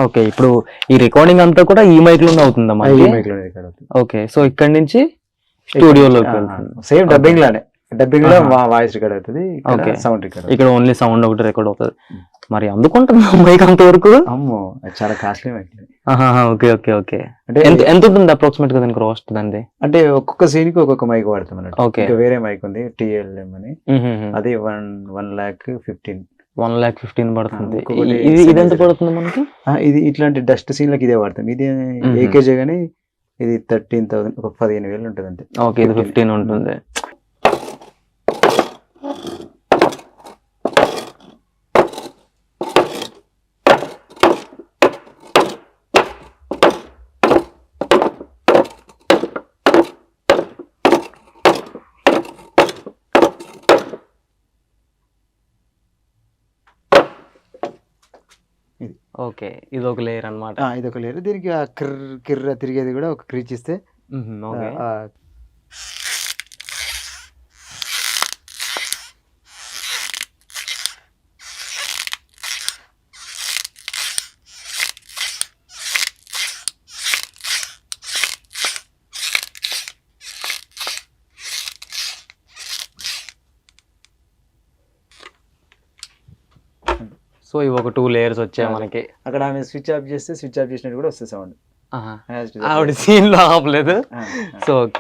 Okay, ఇప్పుడు ఈ recording అంతా కూడా ఈ మైక్ లోనే అవుతుందా ఈ మనకి? మైక్ లో రికార్డ్ అవుతుంది. ఓకే, సో ఇక్కడ నుంచి స్టూడియోలోకి వెళ్తుంది. సేమ్ డబ్బింగ్ లానే, డబ్బింగ్ లో ఆహా. వాయిస్ రికార్డ్ అవుతుంది, Okay. Sound record. ఇక్కడ ఓన్లీ సౌండ్ ఒకటి రికార్డ్ అవుతుంది. మరి అందుకుంటుంది మైక్ అంత వరకు? అమ్మో, అది చాలా costly mic. Okay okay okay. అంటే ఎంత ఎంత ఉంటుంది అప్రాక్సిమేట్ గా దానికి కాస్ట్ దాన్ని? అంటే ఒక్కొక్క సీన్ కి ఒక్కొక్క మైక్ వాడతాం అన్నట్టు. Okay. ఇంకా వేరే మైక్ ఉంది TLM అని, అది 1,15,000. 1,15,000 పడుతుంది. ఇంకొకటి ఇది ఎంత పడుతుంది మనకి? ఇది ఇట్లాంటి డస్ట్ సీన్లకి ఇదే వాడతాం. ఇది ఏకేజే గానీ ఇది 13,000, ఒక 15,000 ఉంటుంది అంతే. ఓకే, ఇది 15 ఉంటుంది. ఓకే, ఇది ఒక లేయర్ అన్నమాట. ఇది ఒక లేరు. దీనికి ఆ కిర్ర తిరిగేది కూడా ఒక క్రీచ్ ఇస్తే ఓకే. సో ఇవి ఒక 2 లేయర్స్ వచ్చాయి మనకి. అక్కడ ఆమె స్విచ్ ఆఫ్ చేస్తే స్విచ్ ఆఫ్ చేసినట్టు కూడా వస్తుంది సౌండ్. ఆవిడ సీన్ లో ఆపలేదు. సో